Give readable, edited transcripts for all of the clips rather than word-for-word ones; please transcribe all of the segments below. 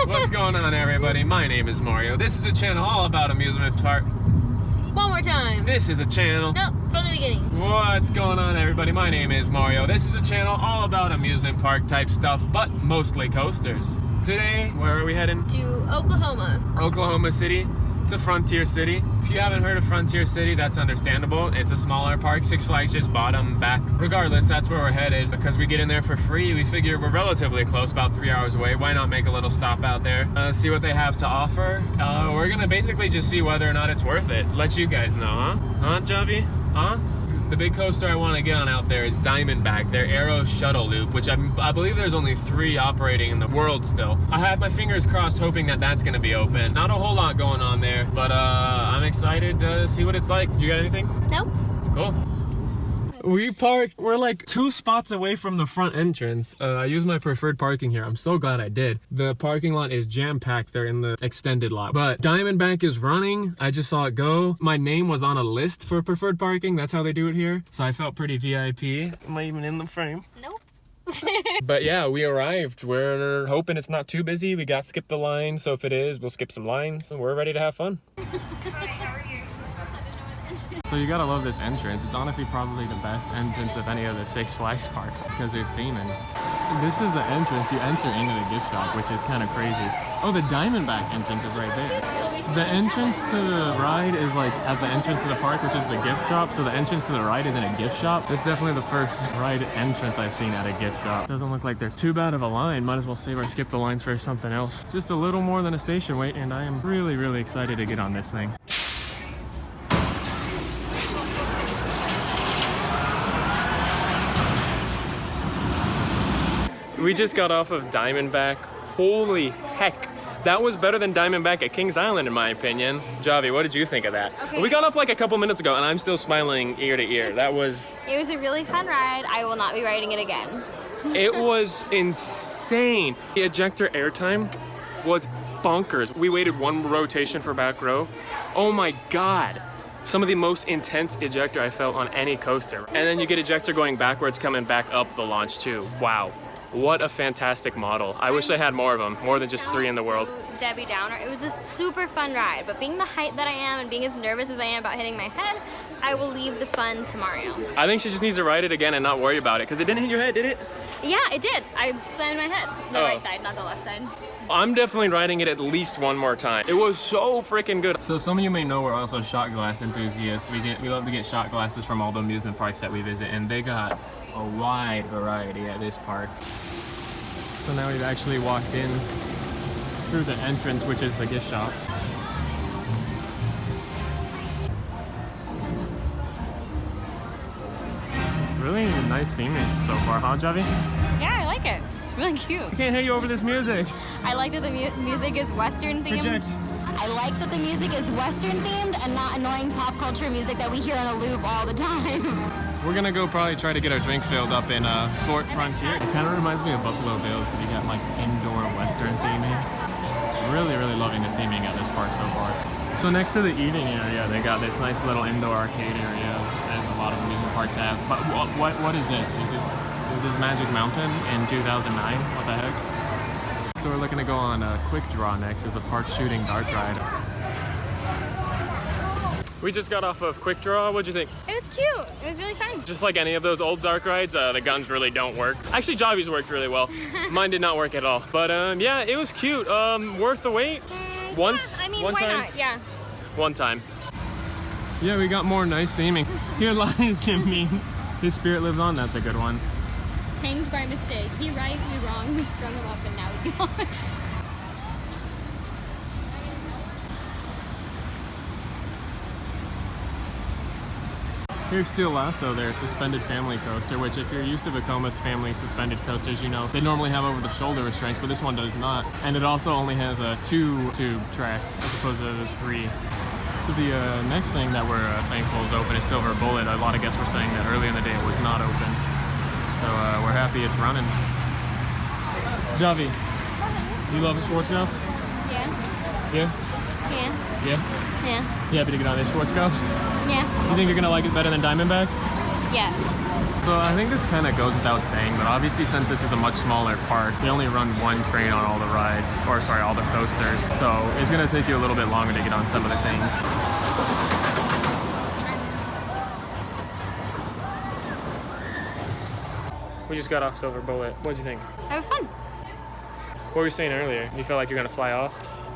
What's going on, everybody? My name is Mario. This is a channel all about amusement park. One more time. This is a channel. No, from the beginning. What's going on, everybody? My name is Mario. This is a channel all about amusement park type stuff, but mostly coasters. Today, where are we heading? To Oklahoma. Oklahoma City. It's a frontier city. If you haven't heard of Frontier City, that's understandable. It's a smaller park. Six Flags just bought them back. Regardless, that's where we're headed because we get in there for free. We figure we're relatively close, about 3 hours away. Why not make a little stop out there, see what they have to offer? We're gonna basically just see whether or not it's worth it. Let you guys know, huh? Huh, Javi? Huh? The big coaster I want to get on out there is Diamondback, their Aero Shuttle Loop, which I believe there's only 3 operating in the world still. I have my fingers crossed hoping that that's going to be open. Not a whole lot going on there, but I'm excited to see what it's like. You got anything? Nope. Cool. We parked, we're like 2 spots away from the front entrance. I use my preferred parking here. I'm so glad I did. The parking lot is jam-packed. They're in the extended lot. But Diamondback is running. I just saw it go. My name was on a list for preferred parking. That's how they do it here. So I felt pretty VIP. Am I even in the frame? Nope. But yeah, we arrived. We're hoping it's not too busy. We got skip the line. So if it is, we'll skip some lines. We're ready to have fun. So you gotta love this entrance. It's honestly probably the best entrance of any of the Six Flags parks because there's theming. This is the entrance. You enter into the gift shop, which is kind of crazy. Oh, the Diamondback entrance is right there. The entrance to the ride is like at the entrance to the park, which is the gift shop. So the entrance to the ride is in a gift shop. It's definitely the first ride entrance I've seen at a gift shop. Doesn't look like there's too bad of a line. Might as well save or skip the lines for something else. Just a little more than a station wait, and I am really, really excited to get on this thing. We just got off of Diamondback. Holy heck. That was better than Diamondback at Kings Island, in my opinion. Javi, what did you think of that? Okay. We got off like a couple minutes ago, and I'm still smiling ear to ear. That was... It was a really fun ride. I will not be riding it again. It was insane. The ejector airtime was bonkers. We waited 1 rotation for back row. Oh my God. Some of the most intense ejector I felt on any coaster. And then you get ejector going backwards, coming back up the launch too. Wow. What a fantastic model. I wish they had more of them, more than just 3 in the world. Debbie Downer. It was a super fun ride, but being the height that I am and being as nervous as I am about hitting my head, I will leave the fun to Mario. I think she just needs to ride it again and not worry about it, because it didn't hit your head, did it? Yeah, it did. I slammed my head. The right side, not the left side. I'm definitely riding it at least 1 more time. It was so freaking good. So some of you may know we're also shot glass enthusiasts. We love to get shot glasses from all the amusement parks that we visit, and they got a wide variety at this park. So now we've actually walked in through the entrance, which is the gift shop. Really nice theming so far, huh, Javi? Yeah, I like it. It's really cute. I can't hear you over this music. I like that the music is Western themed. Project. I like that the music is Western themed and not annoying pop culture music that we hear on a loop all the time. We're gonna go probably try to get our drink filled up in Fort Frontier. It kind of reminds me of Buffalo Bills because you got like indoor Western theming. Really, really loving the theming at this park so far. So next to the eating area, they got this nice little indoor arcade area as a lot of amusement parks have. But what is this? Is this Magic Mountain in 2009? What the heck? So we're looking to go on a Quick Draw next as a park shooting dark ride. We just got off of Quick Draw. What'd you think? It was cute. It was really fun. Just like any of those old dark rides, the guns really don't work. Actually, Javi's worked really well. Mine did not work at all. But yeah, it was cute. Worth the wait? Once? Yeah, I mean, one why time? not? Yeah. One time. Yeah, we got more nice theming. Here lies Jimmy. His spirit lives on. That's a good one. Hanged by mistake. He right, we wrong. We strung him up and now we gone. Here's Steel Lasso, their suspended family coaster, which if you're used to Vekoma's family suspended coasters, you know they normally have over the shoulder restraints, but this one does not. And it also only has a 2-tube track as opposed to the 3. So the next thing that we're thankful is open is Silver Bullet. A lot of guests were saying that early in the day it was not open. So we're happy it's running. Javi, you love the Schwarzkopf? Yeah. Yeah? Yeah. Yeah? Yeah. You happy to get on this Schwarzkopf? Yeah. You think you're gonna like it better than Diamondback? Yes. So I think this kind of goes without saying, but obviously since this is a much smaller park, they only run one train on all the rides, or sorry, all the coasters. So it's gonna take you a little bit longer to get on some of the things. We just got off Silver Bullet. What'd you think? That was fun. What were you saying earlier? You felt like you're gonna fly off?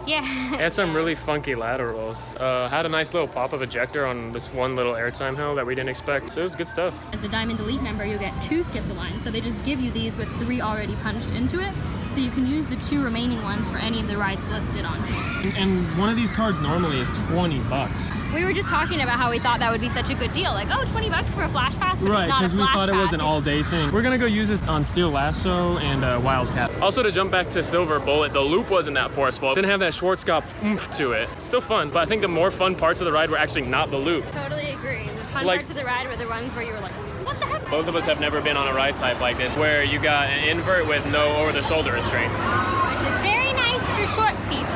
Yeah. It had some really funky laterals. Had a nice little pop of ejector on this one little airtime hill that we didn't expect. So it was good stuff. As a Diamond Elite member, you'll get 2 skip the line. So they just give you these with 3 already punched into it. So you can use the 2 remaining ones for any of the rides listed on here. And one of these cards normally is 20 bucks. We were just talking about how we thought that would be such a good deal. Like, oh, 20 bucks for a flash pass, but Right, it's not a because we flash thought it was pass, an it's- all-day thing. We're gonna go use this on Steel Lasso and Wildcat. Also, to jump back to Silver Bullet, the loop wasn't that forceful. It didn't have that Schwarzkopf oomph to it. Still fun, but I think the more fun parts of the ride were actually not the loop. Totally agree. The fun Like- parts of the ride were the ones where you were like, what the heck? Both of us have never been on a ride type like this, where you got an invert with no over-the-shoulder restraints. Which is very nice for short people.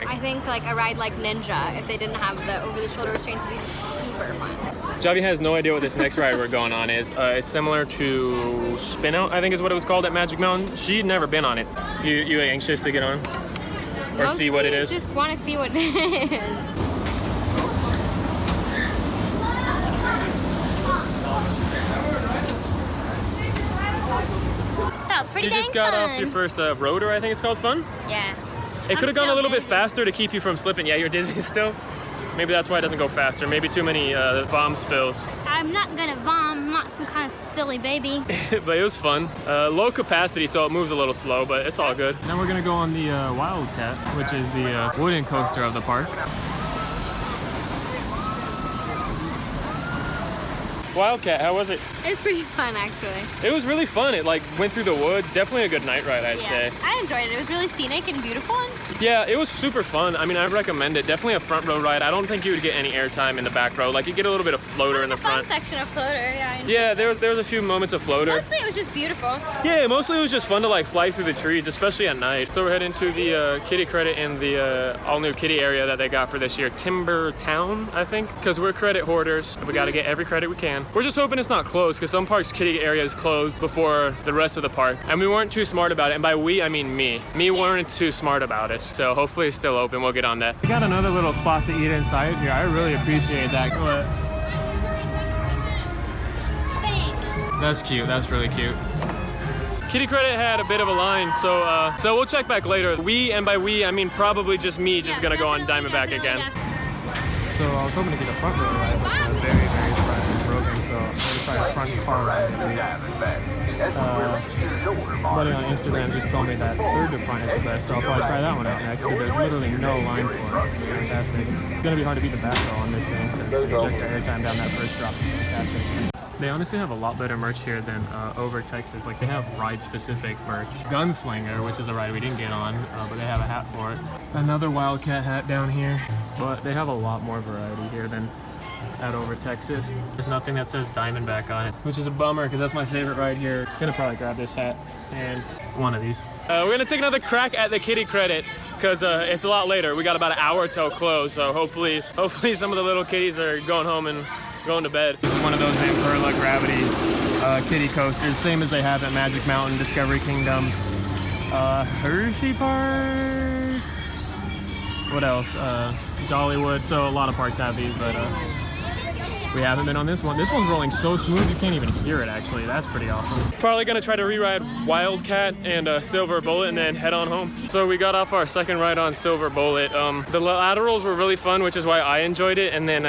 I think like a ride like Ninja, if they didn't have the over-the-shoulder restraints, would be super fun. Javi has no idea what this next ride we're going on is. It's similar to Spin Out, I think is what it was called at Magic Mountain. She'd never been on it. You anxious to get on? Or see what it is? Just want to see what it is. That was pretty You dang just got fun. off your first rotor, I think it's called, fun? Yeah. It could have gone a little bit dizzy. faster to keep you from slipping. Yeah, you're dizzy still. Maybe that's why it doesn't go faster. Maybe too many bomb spills. I'm not gonna vom. I'm not some kind of silly baby. But it was fun. Low capacity, so it moves a little slow, but it's all good. Now we're gonna go on the Wildcat, which is the wooden coaster of the park. Wildcat, how was it? It was pretty fun, actually. It was really fun. It like went through the woods. Definitely a good night ride, I'd say. I enjoyed it. It was really scenic and beautiful. Yeah, it was super fun. I mean, I recommend it. Definitely a front row ride. I don't think you would get any airtime in the back row. Like you get a little bit of floater in the Fun front. section of floater. Yeah. I enjoyed Yeah, it. there was a few moments of floater. Mostly it was just beautiful. Yeah, mostly it was just fun to like fly through the trees, especially at night. So we're heading to the Kitty Credit and the all-new Kitty area that they got for this year, Timber Town, I think, because we're credit hoarders. We got to get every credit we can. We're just hoping it's not closed, because some parks Kitty area is closed before the rest of the park, and we weren't too smart about it. And by we, I mean me. Me weren't too smart about it. So hopefully it's still open. We'll get on that. We got another little spot to eat inside here. I really appreciate that. That's cute. That's really cute. Kitty Credit had a bit of a line, so we'll check back later. We, and by we, I mean probably just me, just gonna go on Diamondback again. So I was hoping to get a front row ride, but the very, very front is broken, so I'm gonna try a front car ride at least. Buddy on Instagram just told me that third to front is the best, so I'll probably try that one out next, because there's literally no line for it. It's fantastic. It's gonna be hard to beat the back row on this thing, because the ejector airtime down that first drop is fantastic. They honestly have a lot better merch here than over Texas. Like they have ride-specific merch. Gunslinger, which is a ride we didn't get on, but they have a hat for it. Another Wildcat hat down here. But they have a lot more variety here than at Over Texas. There's nothing that says Diamondback on it, which is a bummer because that's my favorite ride here. Gonna probably grab this hat and one of these. We're gonna take another crack at the Kitty Credit because it's a lot later. We got about an hour till close, so hopefully some of the little kitties are going home and going to bed. This is one of those Vampirla Gravity kitty coasters, same as they have at Magic Mountain, Discovery Kingdom, Hershey Park. What else? Dollywood. So a lot of parks have these, but we haven't been on this one. This one's rolling so smooth you can't even hear it actually. That's pretty awesome. Probably gonna try to re-ride Wildcat and Silver Bullet and then head on home. So we got off our second ride on Silver Bullet. The laterals were really fun, which is why I enjoyed it. And then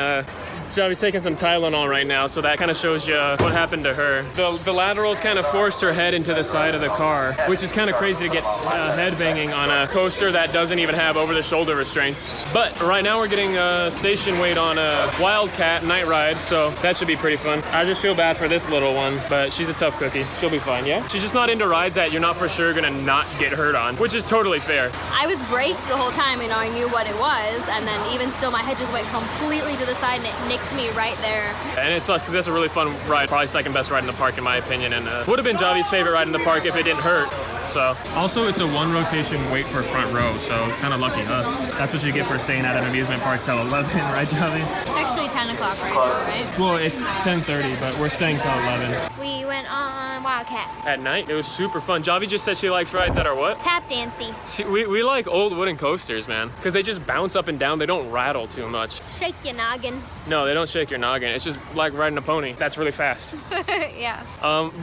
Javi's taking some Tylenol right now, so that kind of shows you what happened to her. The laterals kind of forced her head into the side of the car, which is kind of crazy to get head banging on a coaster that doesn't even have over-the-shoulder restraints. But right now we're getting station weight on a Wildcat night ride, so that should be pretty fun. I just feel bad for this little one, but she's a tough cookie. She'll be fine, yeah? She's just not into rides that you're not for sure gonna not get hurt on, which is totally fair. I was braced the whole time, you know, I knew what it was, and then even still my head just went completely to the side and it nicked me right there. And it sucks because that's a really fun ride, probably second best ride in the park in my opinion, and would have been Javi's favorite ride in the park if it didn't hurt. So also it's a 1 rotation wait for front row, so kind of lucky us. That's what you get for staying at an amusement park till 11, right, Javi? It's actually 10 o'clock right now, right? Well, it's 10:30, but we're staying till 11. We went on Wildcat. At night, it was super fun. Javi just said she likes rides that are what? Tap dancing. We like old wooden coasters, man, because they just bounce up and down. They don't rattle too much. Shake your noggin. No, they don't shake your noggin. It's just like riding a pony. That's really fast. Yeah.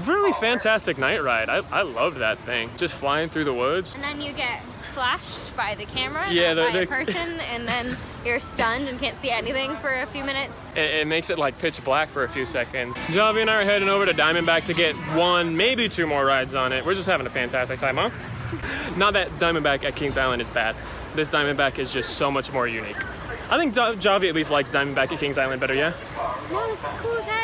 Really fantastic night ride. I loved that thing. Just flying through the woods. And then you get flashed by the camera, Yeah, not by a person, and then you're stunned and can't see anything for a few minutes. It makes it like pitch black for a few seconds. Javi and I are heading over to Diamondback to get 1, maybe 2 more rides on it. We're just having a fantastic time, huh? Not that Diamondback at Kings Island is bad. This Diamondback is just so much more unique. I think Javi at least likes Diamondback at Kings Island better, yeah? No, this is cool as heck.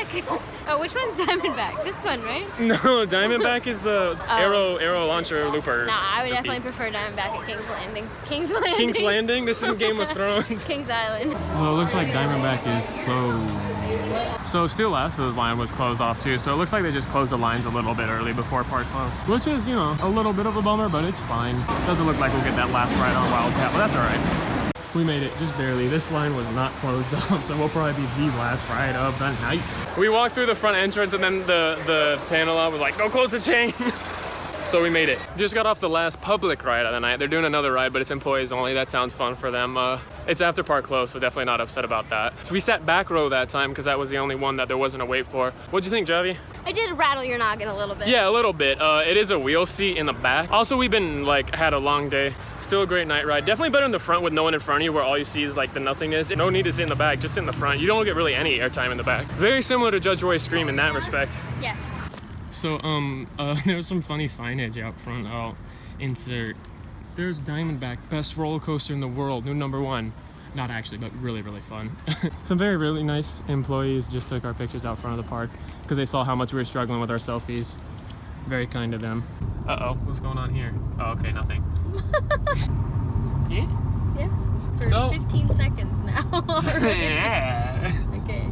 Oh, which one's Diamondback? This one, right? No, Diamondback is the arrow launcher looper. Nah, I would definitely prefer Diamondback at King's Landing. King's Landing? King's Landing? This isn't Game of Thrones. King's Island. Well, it looks like Diamondback is closed. So Steel Lasso's line was closed off too, so it looks like they just closed the lines a little bit early before park close. Which is, you know, a little bit of a bummer, but it's fine. Doesn't look like we'll get that last ride on Wildcat, but that's alright. We made it, just barely. This line was not closed off, so we'll probably be the last ride of the night. We walked through the front entrance and then the panel was like, go close the chain. So we made it. Just got off the last public ride of the night. They're doing another ride, but it's employees only. That sounds fun for them. It's after park close, so definitely not upset about that. We sat back row that time because that was the only one that there wasn't a wait for. What'd you think, Javi? I did rattle your noggin a little bit. Yeah, a little bit. It is a wheel seat in the back. Also, we've been had a long day. Still a great night ride. Definitely better in the front with no one in front of you where all you see is like the nothingness. No need to sit in the back, just sit in the front. You don't get really any airtime in the back. Very similar to Judge Roy Scream in that respect. Yes. So, there's some funny signage out front. I'll insert. There's Diamondback, best roller coaster in the world, new #1. Not actually, but really, really fun. Some really nice employees just took our pictures out front of the park because they saw how much we were struggling with our selfies. Very kind of them. Uh-oh, what's going on here? Oh, okay, nothing. Yeah? Yeah. For So- 15 seconds now. Yeah. Okay.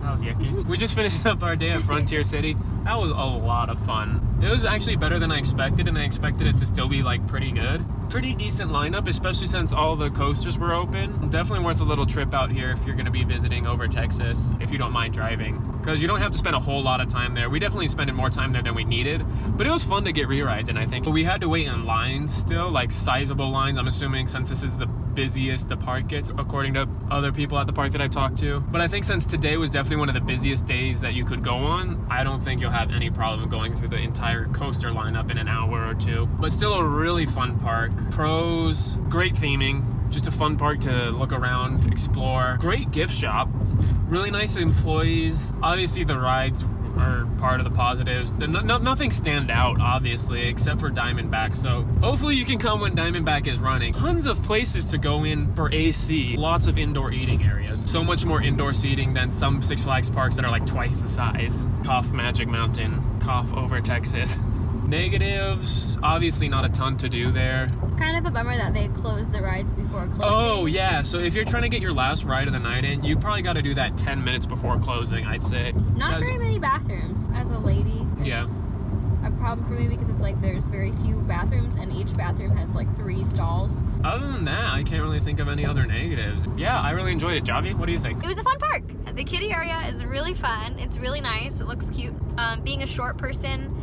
That was yucky. We just finished up our day at Frontier City. That was a lot of fun. It was actually better than I expected, and I expected it to still be like pretty good. Pretty decent lineup, especially since all the coasters were open. Definitely worth a little trip out here if you're gonna be visiting over Texas, if you don't mind driving. Because you don't have to spend a whole lot of time there. We definitely spent more time there than we needed, but it was fun to get re-rides, and I think we had to wait in lines still, like sizable lines, I'm assuming, since this is the busiest the park gets, according to other people at the park that I talked to. But I think since today was definitely one of the busiest days that you could go on, I don't think you'll have any problem going through the entire coaster lineup in an hour or two. But still a really fun park. Pros, great theming, just a fun park to look around, explore. Great gift shop, really nice employees. Obviously the rides are part of the positives. Nothing stand out, obviously, except for Diamondback. So hopefully you can come when Diamondback is running. Tons of places to go in for AC. Lots of indoor eating areas. So much more indoor seating than some Six Flags parks that are like twice the size. Cough Magic Mountain, cough over Texas. Negatives, obviously not a ton to do there. It's kind of a bummer that they closed the rides before closing. Oh yeah, so if you're trying to get your last ride of the night in, you probably got to do that 10 minutes before closing, I'd say. Not very many bathrooms. As a lady, it's a problem for me because it's like there's very few bathrooms and each bathroom has like 3 stalls. Other than that, I can't really think of any other negatives. Yeah, I really enjoyed it. Javi, what do you think? It was a fun park. The kiddie area is really fun. It's really nice. It looks cute. Being a short person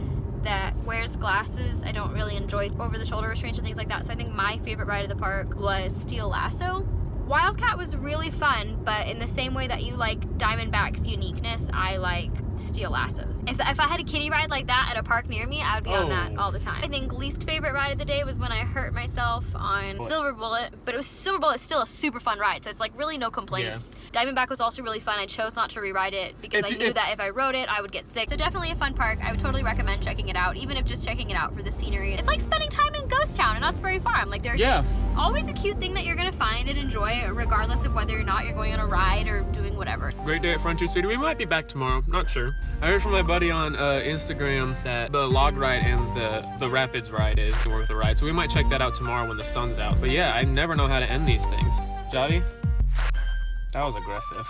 that wears glasses, I don't really enjoy over-the-shoulder restraints and things like that. So I think my favorite ride of the park was Steel Lasso. Wildcat was really fun, but in the same way that you like Diamondback's uniqueness, I like Steel Lassos. If I had a kiddie ride like that at a park near me, I would be on that all the time. I think least favorite ride of the day was when I hurt myself on Silver Bullet, but Silver Bullet's still a super fun ride, so it's like really no complaints. Yeah. Diamondback was also really fun. I chose not to re-ride it because I knew that if I rode it, I would get sick. So definitely a fun park. I would totally recommend checking it out, even if just checking it out for the scenery. It's like spending time in Ghost Town and Knott's Berry Farm. Like there's always a cute thing that you're gonna find and enjoy, regardless of whether or not you're going on a ride or doing whatever. Great day at Frontier City. We might be back tomorrow, not sure. I heard from my buddy on Instagram that the log ride and the rapids ride is worth the ride, so we might check that out tomorrow when the sun's out. But yeah, I never know how to end these things. Javi? That was aggressive.